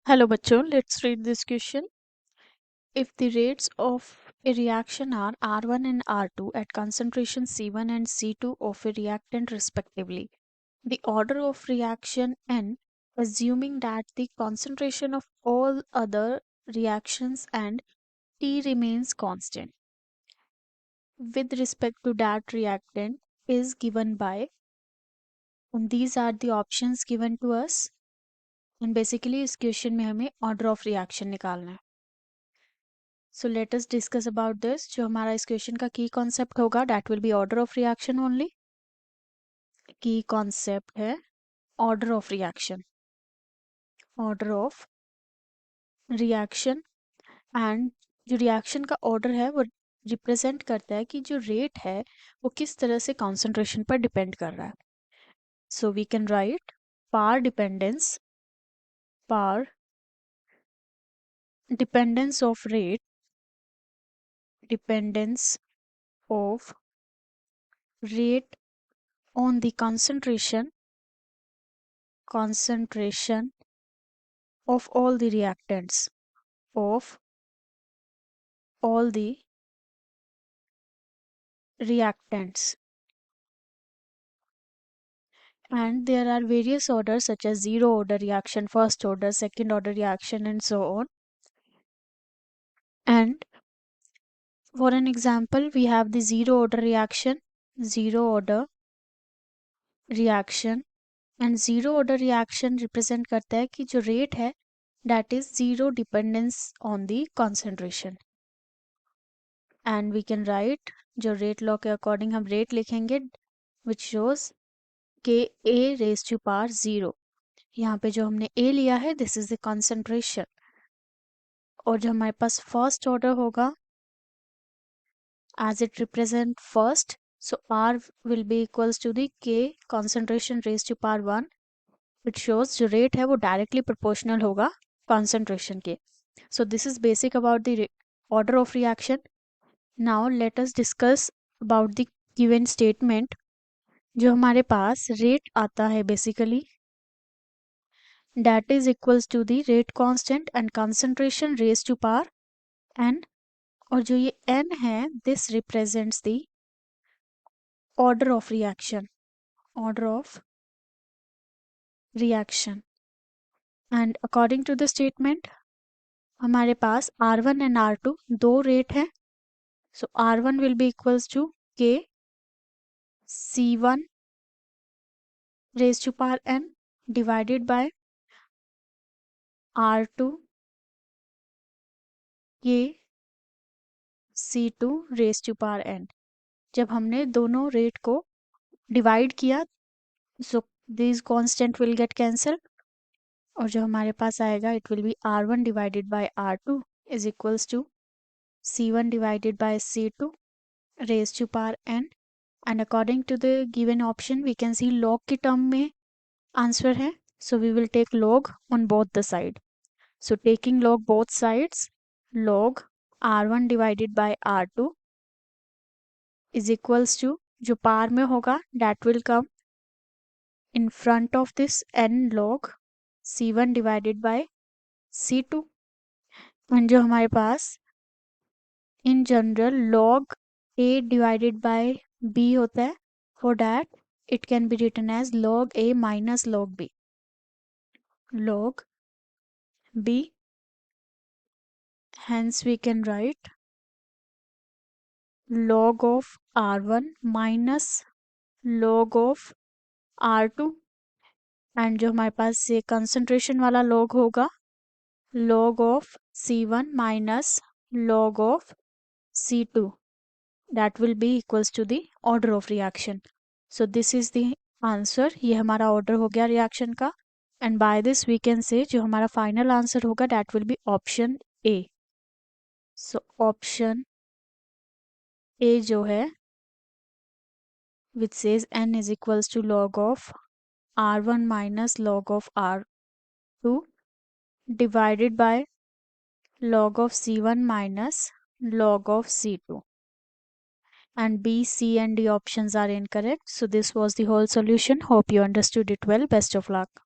Hello बच्चों, let's read this question. If the rates of a reaction are R1 and R2 at concentration C1 and C2 of a reactant respectively, the order of reaction N, assuming that the concentration of all other reactions and T remains constant with respect to that reactant, is given by, and these are the options given to us. And basically इस question में हमें order of reaction निकालना है. So let us discuss about this. जो हमारा इस question का की कॉन्सेप्ट होगा that will B order of reaction only. की कॉन्सेप्ट है order of reaction, order of reaction. And जो रिएक्शन का ऑर्डर है वो रिप्रेजेंट करता है कि जो रेट है वो किस तरह से कॉन्सेंट्रेशन पर डिपेंड कर रहा है. सो वी कैन राइट पार dependence of rate, dependence of rate on the concentration of all the reactants, of all the reactants. And there are various orders such as zero order reaction, first order, second order reaction, and so on. And for an example, we have the zero order reaction, and zero order reaction represent करता है कि जो rate है that is zero dependence on the concentration. And we can write, जो rate law के according हम rate लिखेंगे which shows k a raised to power 0. यहाँ पे जो हमने a लिया है this is the concentration. और जो हमारे पास first order होगा as it represent first, so r will be equals to the k concentration raised to power 1, which shows जो rate है वो directly proportional होगा concentration के. So this is basic about the order of reaction. Now let us discuss about the given statement. जो हमारे पास rate आता है basically that is equals to the rate constant and concentration raised to power n. और जो ये n है this represents the order of reaction, and according to the statement हमारे पास R1 and R2 दो रेट हैं. So R1 will be equals to k C1 raised to power n divided by R2 k C2 raised to power n. जब हमने दोनों rate को divide किया so this constant will get cancel और जो हमारे पास आएगा it will be R1 divided by R2 is equals to C1 divided by C2 raised to power n. and according to the given option we can see log की term में answer है. so we will take log on both the side. so taking log both sides, log R1 divided by R2 is equals to जो पार में होगा that will come in front of this n log C1 divided by C2. and जो हमारे पास in general log A divided by B होता है, for that it can be written as log A minus log B. Hence we can write log of R1 minus log of R2. And जो हमारे पास ये concentration वाला log होगा log of C1 minus log of C2, that will be equals to the order of reaction. so this is the answer. ये हमारा order हो गया reaction का. And by this we can say जो हमारा final answer होगा that will be option A. So option A जो है which says n is equals to log of R1 minus log of R2 divided by log of C1 minus log of C2. And B, C and D options are incorrect. So this was the whole solution. Hope you understood it well. Best of luck.